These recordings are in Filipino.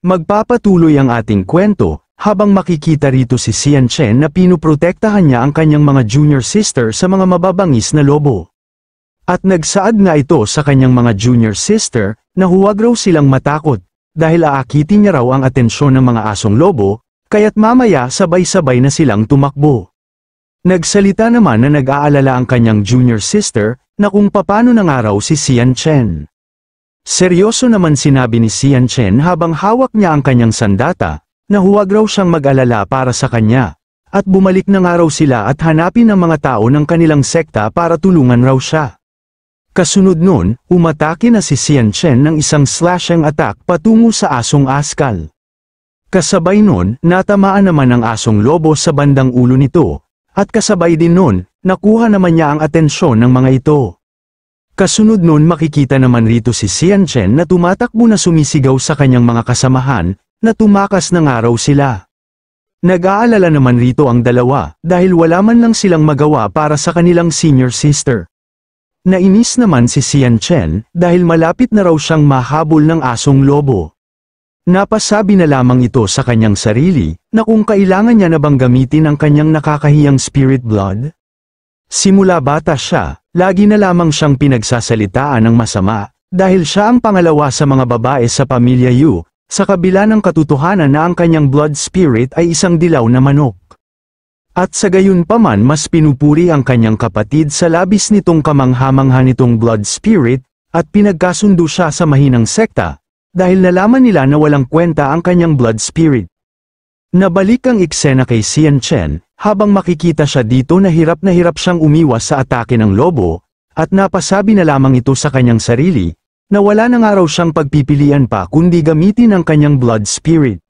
Magpapatuloy ang ating kwento, habang makikita rito si Xian Chen na pinuprotektahan niya ang kanyang mga junior sister sa mga mababangis na lobo. At nagsaad nga ito sa kanyang mga junior sister, na huwag raw silang matakot, dahil aakitin niya raw ang atensyon ng mga asong lobo, kaya't mamaya sabay-sabay na silang tumakbo. Nagsalita naman na nag-aalala ang kanyang junior sister, na kung paano na nga raw si Xian Chen. Seryoso naman sinabi ni Xian Chen habang hawak niya ang kanyang sandata, na huwag raw siyang mag-alala para sa kanya, at bumalik na nga raw sila at hanapin ang mga tao ng kanilang sekta para tulungan raw siya. Kasunod nun, umatake na si Xian Chen ng isang slashing attack patungo sa asong askal. Kasabay nun, natamaan naman ang asong lobo sa bandang ulo nito, at kasabay din nun, nakuha naman niya ang atensyon ng mga ito. Kasunod nun makikita naman rito si Xian Chen na tumatakbo na sumisigaw sa kanyang mga kasamahan, na tumakas ng araw sila. Nag-aalala naman rito ang dalawa, dahil wala man lang silang magawa para sa kanilang senior sister. Nainis naman si Xian Chen, dahil malapit na raw siyang mahabol ng asong lobo. Napasabi na lamang ito sa kanyang sarili, na kung kailangan niya na bang gamitin ang kanyang nakakahiyang spirit blood. Simula bata siya, lagi na lamang siyang pinagsasalitaan ng masama, dahil siya ang pangalawa sa mga babae sa pamilya Yu, sa kabila ng katotohanan na ang kanyang blood spirit ay isang dilaw na manok. At sa gayon paman mas pinupuri ang kanyang kapatid sa labis nitong kamangha-mangha nitong blood spirit, at pinagkasundo siya sa mahinang sekta, dahil nalaman nila na walang kwenta ang kanyang blood spirit. Nabalik ang eksena kay Xian Chen, habang makikita siya dito na hirap siyang umiwas sa atake ng lobo, at napasabi na lamang ito sa kanyang sarili, na wala na nga raw siyang pagpipilian pa kundi gamitin ang kanyang blood spirit.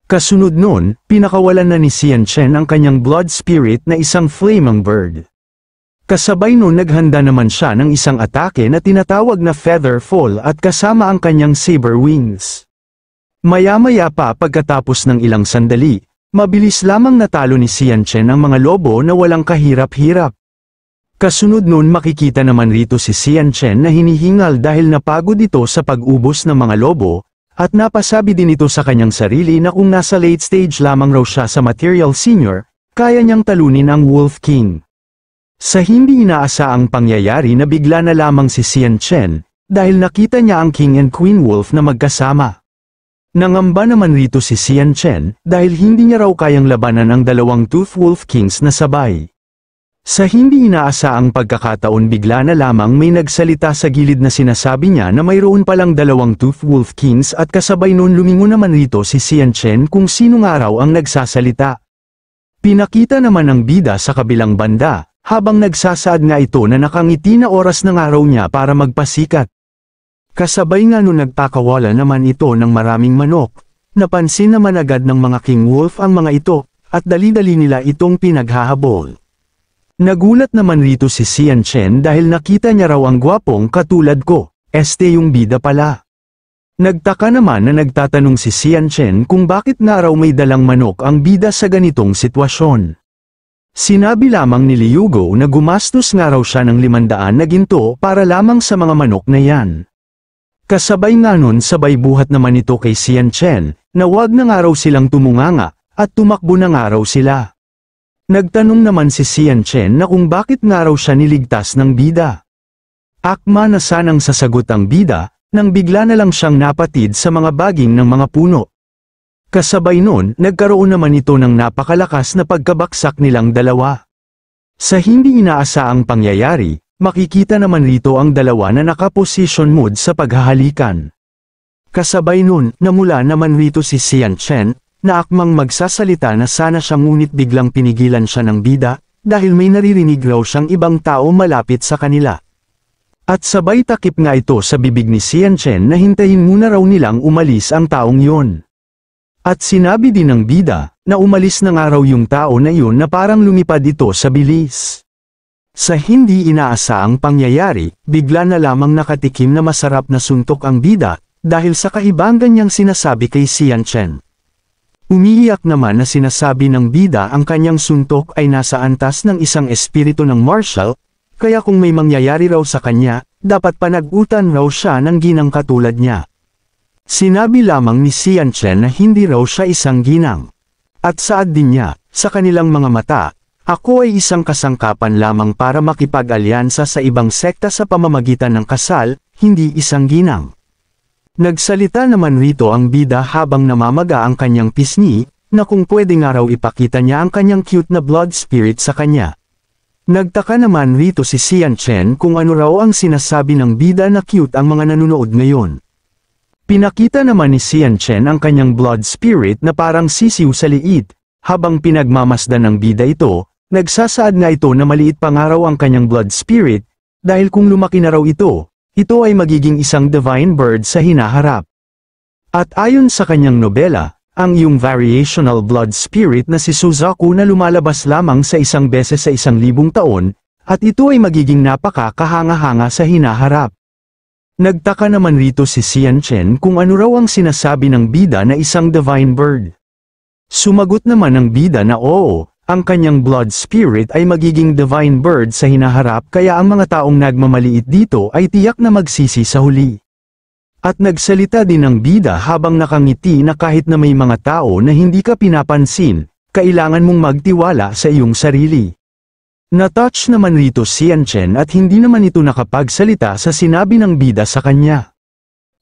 Kasunod nun, pinakawalan na ni Xian Chen ang kanyang blood spirit na isang flaming bird. Kasabay nun naghanda naman siya ng isang atake na tinatawag na feather fall at kasama ang kanyang saber wings. Maya-maya pa pagkatapos ng ilang sandali, mabilis lamang natalo ni Xian Chen ang mga lobo na walang kahirap-hirap. Kasunod nun makikita naman rito si Xian Chen na hinihingal dahil napagod ito sa pag-ubos ng mga lobo, at napasabi din ito sa kanyang sarili na kung nasa late stage lamang raw siya sa Material Senior, kaya niyang talunin ang Wolf King. Sa hindi inaasaang pangyayari na bigla na lamang si Xian Chen, dahil nakita niya ang King and Queen Wolf na magkasama. Nangamba naman rito si Xian Chen, dahil hindi niya raw kayang labanan ang dalawang Tooth Wolf Kings na sabay. Sa hindi inaasaang pagkakataon bigla na lamang may nagsalita sa gilid na sinasabi niya na mayroon palang dalawang Tooth Wolf Kings at kasabay nun lumingon naman rito si Xian Chen kung sino nga raw ang nagsasalita. Pinakita naman ng bida sa kabilang banda, habang nagsasaad nga ito na nakangiti na oras ng araw niya para magpasikat. Kasabay nga nun nagpakawala naman ito ng maraming manok, napansin naman agad ng mga King Wolf ang mga ito, at dali-dali nila itong pinaghahabol. Nagulat naman rito si Xian Chen dahil nakita niya raw ang gwapong katulad ko, yung bida pala. Nagtaka naman na nagtatanong si Xian Chen kung bakit nga raw may dalang manok ang bida sa ganitong sitwasyon. Sinabi lamang ni Liu Go na gumastos nga raw siya ng 500 na ginto para lamang sa mga manok na yan. Kasabay nga nun sabay buhat naman ito kay Xian Chen, na wag na nga raw silang tumunganga, at tumakbo na nga raw sila. Nagtanong naman si Xian Chen na kung bakit nga raw siya niligtas ng bida. Akma na sanang sasagot ang bida, nang bigla na lang siyang napatid sa mga baging ng mga puno. Kasabay nun, nagkaroon naman ito ng napakalakas na pagkabaksak nilang dalawa. Sa hindi inaasaang pangyayari, makikita naman rito ang dalawa na nakaposition mode sa paghahalikan. Kasabay nun, namula naman rito si Xian Chen, na akmang magsasalita na sana siya ngunit biglang pinigilan siya ng bida, dahil may naririnig raw siyang ibang tao malapit sa kanila. At sabay takip nga ito sa bibig ni Xian Chen na hintayin muna raw nilang umalis ang taong yon. At sinabi din ng bida, na umalis na nga raw yung tao na yun na parang lumipad ito sa bilis. Sa hindi inaasaang pangyayari, bigla na lamang nakatikim na masarap na suntok ang bida, dahil sa kaibang ganyang sinasabi kay Xian Chen. Umiiyak naman na sinasabi ng bida ang kanyang suntok ay nasa antas ng isang espiritu ng martial, kaya kung may mangyayari raw sa kanya, dapat panagutan raw siya ng ginang katulad niya. Sinabi lamang ni Xian Chen na hindi raw siya isang ginang. At saad din niya, sa kanilang mga mata, ako ay isang kasangkapan lamang para makipag-alyansa sa ibang sekta sa pamamagitan ng kasal, hindi isang ginang. Nagsalita naman rito ang bida habang namamaga ang kanyang pisngi, na kung pwede nga raw ipakita niya ang kanyang cute na blood spirit sa kanya. Nagtaka naman rito si Xian Chen kung ano raw ang sinasabi ng bida na cute ang mga nanonood ngayon. Pinakita naman ni Xian Chen ang kanyang blood spirit na parang sisiw sa liit, habang pinagmamasdan ng bida ito, nagsasaad nga ito na maliit pa nga raw ang kanyang blood spirit, dahil kung lumaki na raw ito ay magiging isang divine bird sa hinaharap. At ayon sa kanyang nobela, ang iyong variational blood spirit na si Suzaku na lumalabas lamang sa isang beses sa 1,000 taon, at ito ay magiging napaka-kahanga-hanga sa hinaharap. Nagtaka naman rito si Xian Chen kung ano raw ang sinasabi ng bida na isang divine bird. Sumagot naman ng bida na oo, ang kanyang blood spirit ay magiging divine bird sa hinaharap kaya ang mga taong nagmamaliit dito ay tiyak na magsisi sa huli. At nagsalita din ng bida habang nakangiti na kahit na may mga tao na hindi ka pinapansin, kailangan mong magtiwala sa iyong sarili. Natouch naman rito si Xian Chen at hindi naman ito nakapagsalita sa sinabi ng bida sa kanya.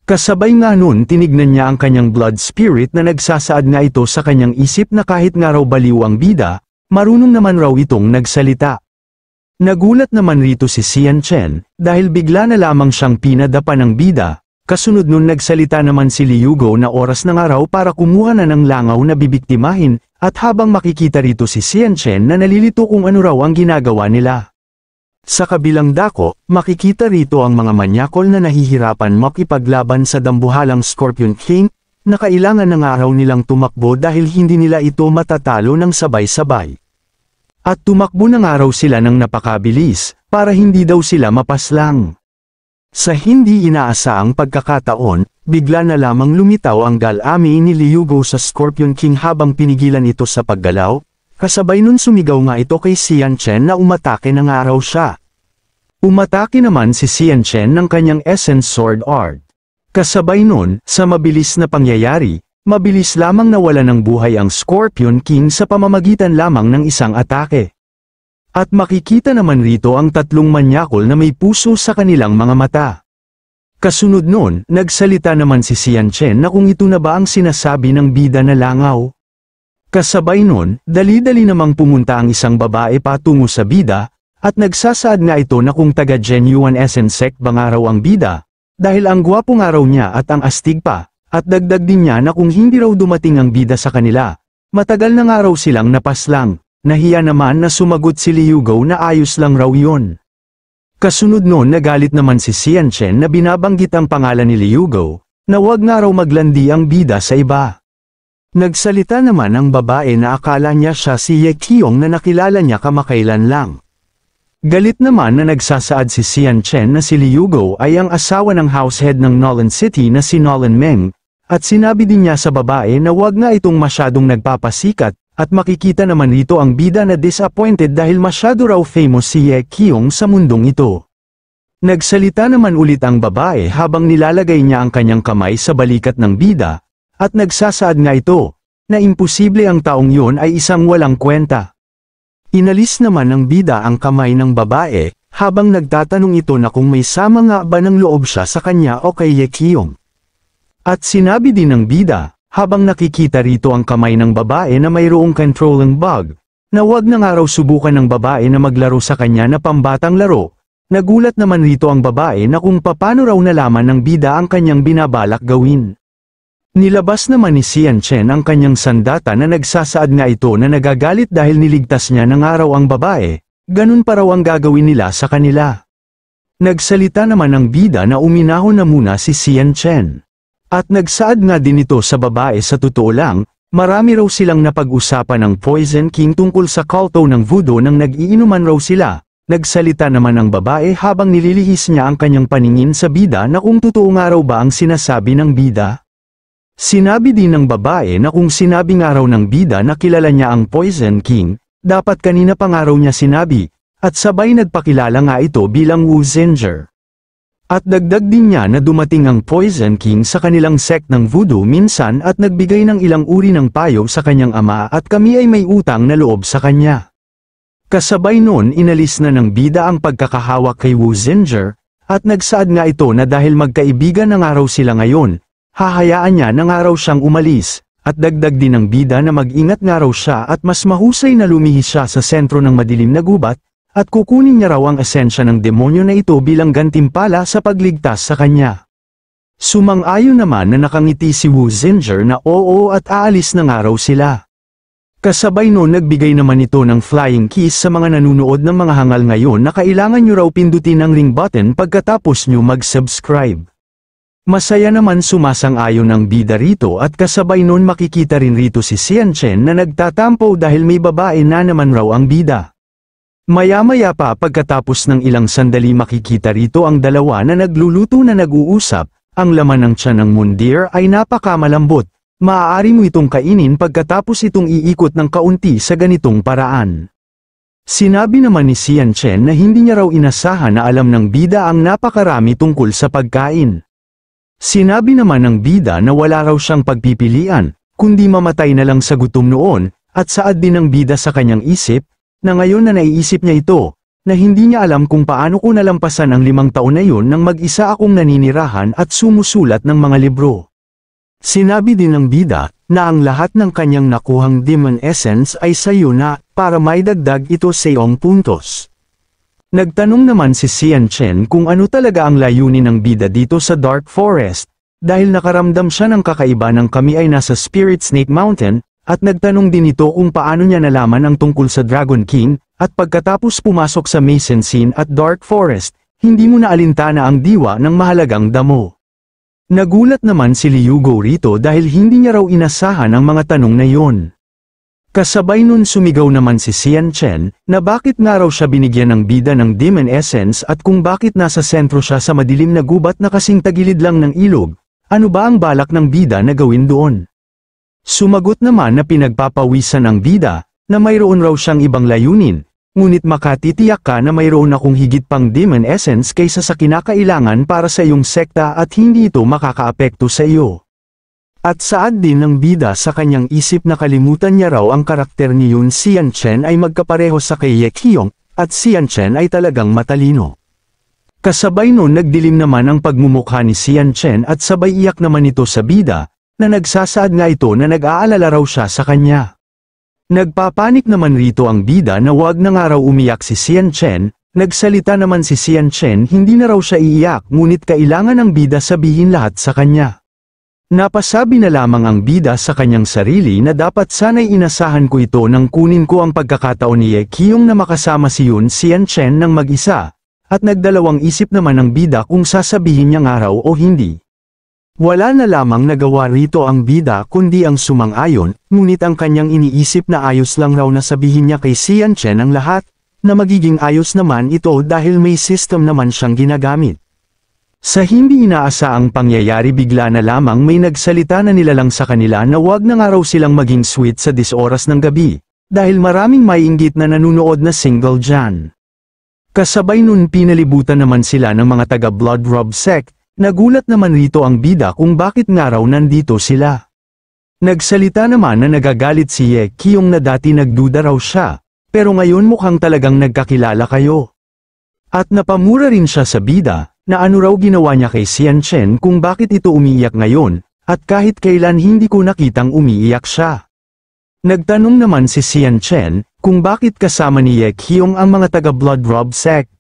Kasabay nga nun tinignan niya ang kanyang blood spirit na nagsasaad nga ito sa kanyang isip na kahit nga raw baliw ang bida, marunong naman raw itong nagsalita. Nagulat naman rito si Xian Chen, dahil bigla na lamang siyang pinadapa ng bida, kasunod nun nagsalita naman si Liu Go na oras na nga raw para kumuha na ng langaw na bibiktimahin, at habang makikita rito si Xian Chen na nalilito kung ano raw ang ginagawa nila. Sa kabilang dako, makikita rito ang mga manyakol na nahihirapan makipaglaban sa dambuhalang Scorpion King, na kailangan na nga raw nilang tumakbo dahil hindi nila ito matatalo ng sabay-sabay. At tumakbo na nga raw sila ng napakabilis, para hindi daw sila mapaslang. Sa hindi inaasaang pagkakataon, bigla na lamang lumitaw ang galami ni Liu Go sa Scorpion King habang pinigilan ito sa paggalaw, kasabay nun sumigaw nga ito kay Xian Chen na umatake na nga raw siya. Umatake naman si Xian Chen ng kanyang Essence Sword Art. Kasabay nun, sa mabilis na pangyayari, mabilis lamang nawala ng buhay ang Scorpion King sa pamamagitan lamang ng isang atake. At makikita naman rito ang tatlong manyakol na may puso sa kanilang mga mata. Kasunod nun, nagsalita naman si Xian Chen na kung ito na ba ang sinasabi ng bida na langaw. Kasabay nun, dali-dali namang pumunta ang isang babae patungo sa bida, at nagsasaad nga ito na kung taga-genuine essence sect ba nga raw ang bida, dahil ang gwapo nga raw niya at ang astig pa, at dagdag din niya na kung hindi raw dumating ang bida sa kanila, matagal na nga raw silang napaslang. Nahiya naman na sumagot si Liu Go na ayos lang raw yun. Kasunod nun nagalit naman si Xian Chen na binabanggit ang pangalan ni Liu Go, na wag nga raw maglandi ang bida sa iba. Nagsalita naman ang babae na akala niya siya si Ye Qiong na nakilala niya kamakailan lang. Galit naman na nagsasaad si Xian Chen na si Liu Go ay ang asawa ng househead ng Nolan City na si Nolan Meng, at sinabi din niya sa babae na wag nga itong masyadong nagpapasikat, at makikita naman rito ang bida na disappointed dahil masyado raw famous si Ye Qiong sa mundong ito. Nagsalita naman ulit ang babae habang nilalagay niya ang kanyang kamay sa balikat ng bida, at nagsasaad nga ito, na imposible ang taong yun ay isang walang kwenta. Inalis naman ng bida ang kamay ng babae, habang nagtatanong ito na kung may sama nga ba ng loob siya sa kanya o kay Ye Qiong. At sinabi din ng bida, habang nakikita rito ang kamay ng babae na mayroong controlling bug, na wag na nga raw subukan ng babae na maglaro sa kanya na pambatang laro, nagulat naman rito ang babae na kung papano raw nalaman ng bida ang kanyang binabalak gawin. Nilabas naman ni Xian Chen ang kanyang sandata na nagsasaad nga ito na nagagalit dahil niligtas niya ng araw ang babae, ganun pa raw ang gagawin nila sa kanila. Nagsalita naman ang bida na uminahon na muna si Xian Chen. At nagsaad nga din ito sa babae sa totoo lang, marami raw silang napag-usapan ng Poison King tungkol sa kulto ng voodoo nang nag-iinuman raw sila. Nagsalita naman ang babae habang nililihis niya ang kanyang paningin sa bida na kung totoo nga raw ba ang sinasabi ng bida. Sinabi din ng babae na kung sinabi nga raw ng bida na kilala niya ang Poison King, dapat kanina pa nga raw niya sinabi, at sabay nagpakilala nga ito bilang Wu Zinjer. At dagdag din niya na dumating ang Poison King sa kanilang sect ng voodoo minsan at nagbigay ng ilang uri ng payo sa kanyang ama at kami ay may utang na loob sa kanya. Kasabay nun inalis na ng bida ang pagkakahawak kay Wu Zinjer, at nagsaad nga ito na dahil magkaibigan ng araw sila ngayon, hahayaan niya ng araw siyang umalis, at dagdag din ng bida na mag-ingat nga raw siya at mas mahusay na lumihis siya sa sentro ng madilim na gubat, at kukunin niya raw ang esensya ng demonyo na ito bilang gantimpala sa pagligtas sa kanya. Sumang-ayon naman na nakangiti si Wu Zinjer na oo at aalis na nga raw sila. Kasabay noon nagbigay naman ito ng flying kiss sa mga nanunood ng mga hangal ngayon na kailangan nyo raw pindutin ang ring button pagkatapos nyo mag-subscribe. Masaya naman sumasang-ayon ang bida rito at kasabay noon makikita rin rito si Xian Chen na nagtatampo dahil may babae na naman raw ang bida. Maya-maya pa pagkatapos ng ilang sandali makikita rito ang dalawa na nagluluto na nag-uusap, ang laman ng tiyan ng mundir ay napakamalambot, maaari mo itong kainin pagkatapos itong iikot ng kaunti sa ganitong paraan. Sinabi naman ni Xian Chen na hindi niya raw inasahan na alam ng bida ang napakarami tungkol sa pagkain. Sinabi naman ng bida na wala raw siyang pagpipilian, kundi mamatay na lang sa gutom noon, at saad din ng bida sa kanyang isip, na ngayon na naiisip niya ito, na hindi niya alam kung paano ko nalampasan ang 5 taon na yun nang mag-isa akong naninirahan at sumusulat ng mga libro. Sinabi din ng bida, na ang lahat ng kanyang nakuhang demon essence ay sayo na, para may dagdag ito sa iyong puntos. Nagtanong naman si Xian Chen kung ano talaga ang layunin ng bida dito sa Dark Forest, dahil nakaramdam siya ng kakaiba ng kami ay nasa Spirit Snake Mountain, at nagtanong din ito kung paano niya nalaman ang tungkol sa Dragon King, at pagkatapos pumasok sa Mason Scene at Dark Forest, hindi mo na alintana ang diwa ng mahalagang damo. Nagulat naman si Liu Go rito dahil hindi niya raw inasahan ang mga tanong na yon. Kasabay nun sumigaw naman si Xian Chen, na bakit nga raw siya binigyan ng bida ng Demon Essence at kung bakit nasa sentro siya sa madilim na gubat na kasing tagilid lang ng ilog, ano ba ang balak ng bida na gawin doon? Sumagot naman na pinagpapawisan ang bida, na mayroon raw siyang ibang layunin, ngunit makatitiyak ka na mayroon akong higit pang Demon Essence kaysa sa kinakailangan para sa iyong sekta at hindi ito makakaapekto sa iyo. At saad din ng bida sa kanyang isip na kalimutan niya raw ang karakter ni Yun Xian Chen ay magkapareho sa kay Ye Qiong, at Xian Chen ay talagang matalino. Kasabay nun nagdilim naman ang pagmumukha ni Xian Chen at sabay iyak naman ito sa bida, na nagsasaad nga ito na nag-aalala raw siya sa kanya. Nagpapanik naman rito ang bida na wag na nga raw umiyak si Xian Chen, nagsalita naman si Xian Chen hindi na raw siya iiyak ngunit kailangan ng bida sabihin lahat sa kanya. Napasabi na lamang ang bida sa kanyang sarili na dapat sana'y inasahan ko ito nang kunin ko ang pagkakataon ni Ye Qiong na makasama si Yun Xian Chen ng mag-isa, at nagdalawang isip naman ang bida kung sasabihin niya nga raw o hindi. Wala na lamang nagawa rito ang bida kundi ang sumang-ayon, ngunit ang kanyang iniisip na ayos lang raw na sabihin niya kay Xian Chen ang lahat, na magiging ayos naman ito dahil may system naman siyang ginagamit. Sa hindi inaasaang pangyayari bigla na lamang may nagsalita na nilalang sa kanila na wag na nga raw silang maging sweet sa 10 oras ng gabi, dahil maraming maiinggit na nanunood na single dyan. Kasabay nun pinalibutan naman sila ng mga taga-Blood Rob sect. Nagulat naman rito ang bida kung bakit nga raw nandito sila. Nagsalita naman na nagagalit si Ye Qiong na dati nagduda raw siya, pero ngayon mukhang talagang nagkakilala kayo. At napamura rin siya sa bida, na ano raw ginawa niya kay Xian Chen kung bakit ito umiiyak ngayon, at kahit kailan hindi ko nakitang umiiyak siya. Nagtanong naman si Xian Chen, kung bakit kasama ni Ye Qiong ang mga taga-Blood Rob sect.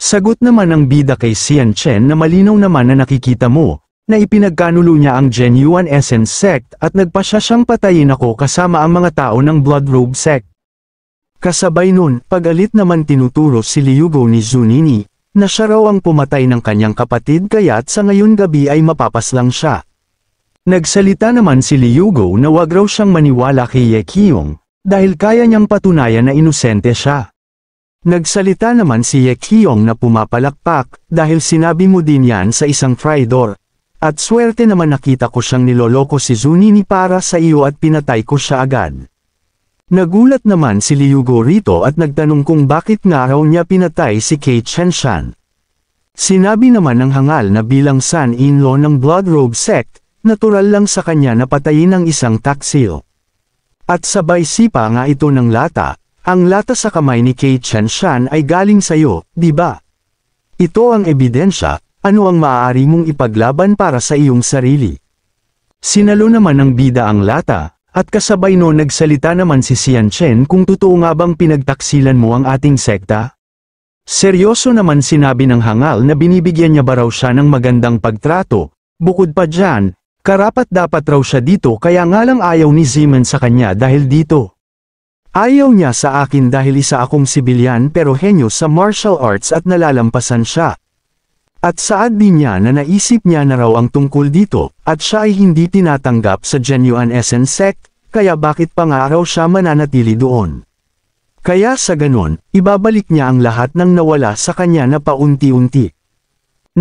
Sagot naman ng bida kay Xian Chen na malinaw naman na nakikita mo, na ipinagkanulo niya ang Genuine Essence sect at nagpasya siyang patayin ako kasama ang mga tao ng Blood Robe sect. Kasabay nun, pag-alit naman tinuturo si Liu Go ni Zunini, na siya raw ang pumatay ng kanyang kapatid kaya't sa ngayon gabi ay mapapaslang siya. Nagsalita naman si Liu Go na wag raw siyang maniwala kay Ye Qiong, dahil kaya niyang patunayan na inosente siya. Nagsalita naman si Ye Qiong na pumapalakpak, dahil sinabi mo din yan sa isang traidor. At swerte naman nakita ko siyang niloloko si Zunini para sa iyo at pinatay ko siya agad. Nagulat naman si Liugo rito at nagtanong kung bakit nga raw niya pinatay si Kei Chenshan. Sinabi naman ng hangal na bilang son-in-law ng Blood Robe Sect, natural lang sa kanya na patayin ang isang taksil. At sabay sipa nga ito ng lata, ang lata sa kamay ni Kei Chenshan ay galing sa'yo, di ba? Ito ang ebidensya, ano ang maaari mong ipaglaban para sa iyong sarili. Sinalo naman ng bida ang lata, at kasabay no nagsalita naman si Xian Chen kung totoo nga bang pinagtaksilan mo ang ating sekta? Seryoso naman sinabi ng hangal na binibigyan niya ba raw siya ng magandang pagtrato, bukod pa dyan, karapat dapat raw siya dito kaya nga lang ayaw ni Zeman sa kanya dahil dito. Ayaw niya sa akin dahil isa akong sibilyan pero henyo sa martial arts at nalalampasan siya. At saad din niya na naisip niya na raw ang tungkol dito, at siya ay hindi tinatanggap sa Genuine Essence Sect, kaya bakit pa nga raw siya mananatili doon. Kaya sa ganon, ibabalik niya ang lahat ng nawala sa kanya na paunti-unti.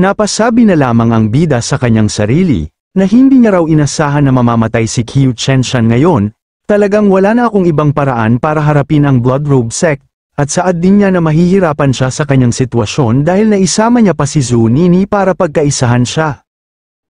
Napasabi na lamang ang bida sa kanyang sarili, na hindi niya raw inasahan na mamamatay si Kei Chenshan ngayon, talagang wala na akong ibang paraan para harapin ang Blood Robe Sect, at saad din niya na mahihirapan siya sa kanyang sitwasyon dahil naisama niya pa si Zhu Nini para pagkaisahan siya.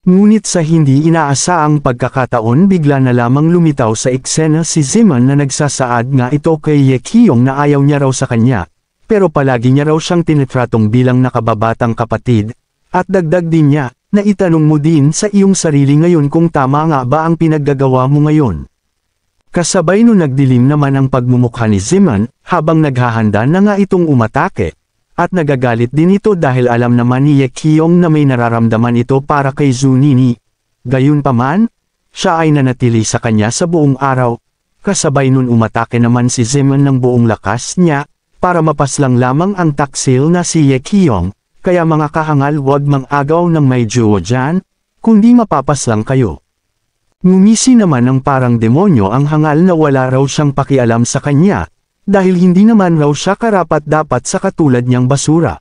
Ngunit sa hindi inaasaang pagkakataon bigla na lamang lumitaw sa eksena si Zeman na nagsasaad nga ito kay Ye Qiong na ayaw niya raw sa kanya, pero palagi niya raw siyang tinitratong bilang nakababatang kapatid, at dagdag din niya, na itanong mo din sa iyong sarili ngayon kung tama nga ba ang pinaggagawa mo ngayon. Kasabay no nagdilim naman ang pagmumukha ni Zeman, habang naghahanda na nga itong umatake. At nagagalit din ito dahil alam naman ni Ye Qiong na may nararamdaman ito para kay Zhu Nini. Gayunpaman, siya ay nanatili sa kanya sa buong araw. Kasabay nun umatake naman si Zeman ng buong lakas niya, para mapaslang lamang ang taksil na si Ye Qiong, kaya mga kahangal wag mang-agaw ng may jowa dyan, kundi mapapaslang kayo. Ngumisi naman ng parang demonyo ang hangal na wala raw siyang pakialam sa kanya, dahil hindi naman raw siya karapat-dapat sa katulad niyang basura.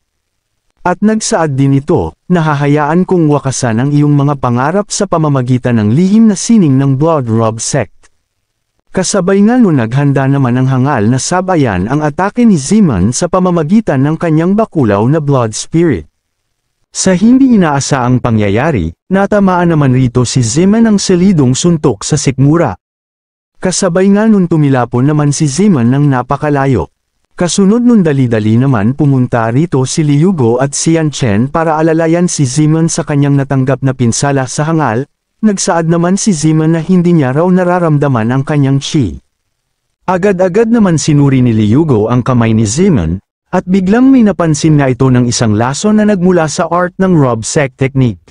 At nagsaad din ito, nahahayaan kong wakasan ang iyong mga pangarap sa pamamagitan ng lihim na sining ng Blood Robe Sect. Kasabay nga no naghanda naman ang hangal na sabayan ang atake ni Zeman sa pamamagitan ng kanyang bakulaw na Blood Spirit. Sa hindi inaasaang pangyayari, natamaan naman rito si Zeman ng selidong suntok sa sikmura. Kasabay nga nun tumilapon naman si Zeman ng napakalayo. Kasunod nun dali-dali naman pumunta rito si Liugo at Xian Chen para alalayan si Zeman sa kanyang natanggap na pinsala sa hangal. Nagsaad naman si Zeman na hindi niya raw nararamdaman ang kanyang chi. Agad-agad naman sinuri ni Liugo ang kamay ni Zeman, at biglang may napansin na ito ng isang laso na nagmula sa art ng Robe Sect technique.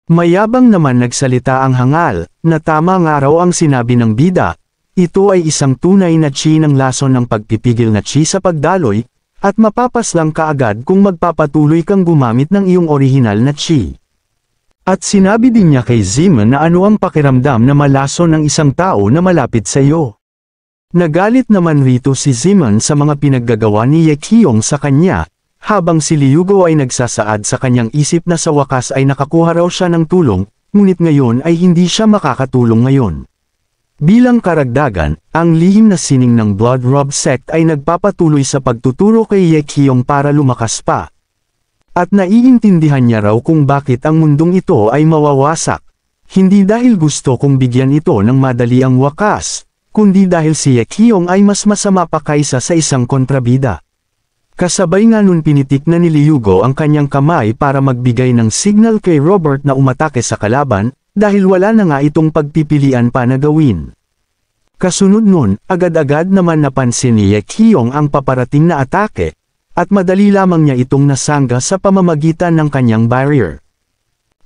Mayabang naman nagsalita ang hangal, na tama nga raw ang sinabi ng bida, ito ay isang tunay na chi ng laso ng pagpipigil na chi sa pagdaloy, at mapapaslang ka agad kung magpapatuloy kang gumamit ng iyong orihinal na chi. At sinabi din niya kay Zeman na ano ang pakiramdam na malaso ng isang tao na malapit sa iyo. Nagalit naman rito si Zeman sa mga pinaggagawa ni Ye Qiong sa kanya, habang si Liugo ay nagsasaad sa kanyang isip na sa wakas ay nakakuha raw siya ng tulong, ngunit ngayon ay hindi siya makakatulong ngayon. Bilang karagdagan, ang lihim na sining ng Blood Robe Sect ay nagpapatuloy sa pagtuturo kay Ye Qiong para lumakas pa. At naiintindihan niya raw kung bakit ang mundong ito ay mawawasak. Hindi dahil gusto kong bigyan ito ng madali ang wakas, kundi dahil si Ye Qiong ay mas masama pa kaysa sa isang kontrabida. Kasabay nga nun pinitik na ni Liugo ang kanyang kamay para magbigay ng signal kay Robert na umatake sa kalaban, dahil wala na nga itong pagpipilian pa na gawin. Kasunod nun, agad-agad naman napansin ni Ye Qiong ang paparating na atake, at madali lamang niya itong nasangga sa pamamagitan ng kanyang barrier.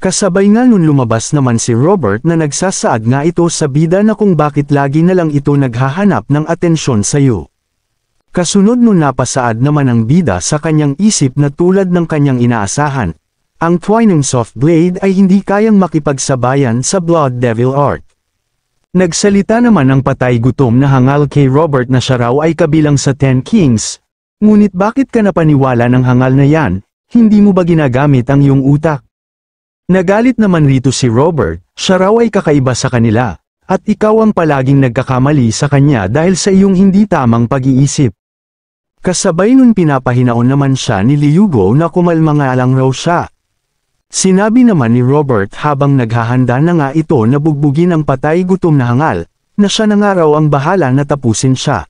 Kasabay nga nun lumabas naman si Robert na nagsasaad nga ito sa bida na kung bakit lagi na lang ito naghahanap ng atensyon sa iyo. Kasunod nun napasaad naman ang bida sa kanyang isip na tulad ng kanyang inaasahan, ang Twining Soft Blade ay hindi kayang makipagsabayan sa Blood Devil Art. Nagsalita naman ang patay gutom na hangal kay Robert na siya raw ay kabilang sa 10 Kings. Ngunit bakit ka napaniwala ng hangal na yan, hindi mo ba ginagamit ang iyong utak? Nagalit naman rito si Robert, siya raw ay kakaiba sa kanila, At ikaw ang palaging nagkakamali sa kanya dahil sa iyong hindi tamang pag-iisip. Kasabay nun pinapahinaon naman siya ni Liugo na kumalma-nga-lang raw siya. Sinabi naman ni Robert habang naghahanda na nga ito na bugbugin ang patay gutom na hangal, na siya na nga raw ang bahala na tapusin siya.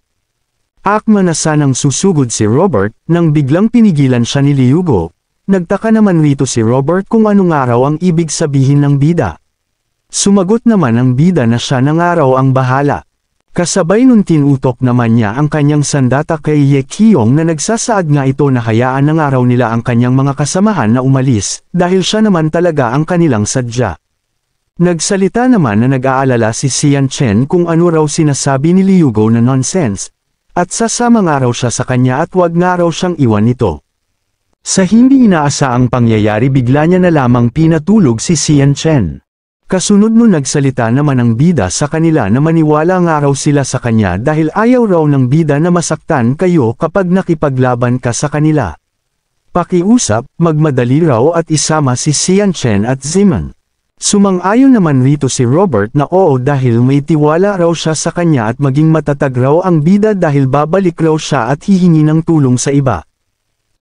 Akma na sanang susugod si Robert nang biglang pinigilan siya ni Liugo. Nagtaka naman rito si Robert kung ano nga raw ang ibig sabihin ng bida. Sumagot naman ang bida na siya na nga raw ang bahala. Kasabay nun tinutok naman niya ang kanyang sandata kay Ye Kyong na nagsasaad nga ito na hayaan na nga raw nila ang kanyang mga kasamahan na umalis, dahil siya naman talaga ang kanilang sadya. Nagsalita naman na nag-aalala si Sian Chen kung ano raw sinasabi ni Liugo na nonsense, at sasama nga raw siya sa kanya at wag nga raw siyang iwan nito. Sa hindi inaasaang pangyayari bigla niya na lamang pinatulog si Sian Chen. Kasunod nun nagsalita naman ang bida sa kanila na maniwala nga raw sila sa kanya dahil ayaw raw ng bida na masaktan kayo kapag nakipaglaban ka sa kanila. Pakiusap, magmadali raw at isama si Sian Chen at Ziman. Sumang-ayon naman rito si Robert na oo dahil may tiwala raw siya sa kanya at maging matatag raw ang bida dahil babalik raw siya at hihingi ng tulong sa iba.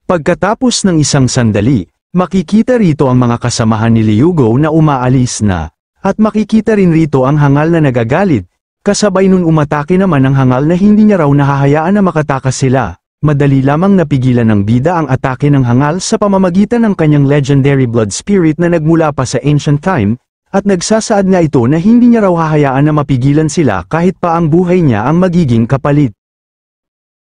Pagkatapos ng isang sandali, makikita rito ang mga kasamahan ni Liugo na umaalis na, at makikita rin rito ang hangal na nagagalit, kasabay nun umatake naman ang hangal na hindi niya raw nahahayaan na makatakas sila. Madali lamang napigilan ng bida ang atake ng hangal sa pamamagitan ng kanyang legendary blood spirit na nagmula pa sa ancient time, at nagsasaad nga ito na hindi niya raw hahayaan na mapigilan sila kahit pa ang buhay niya ang magiging kapalit.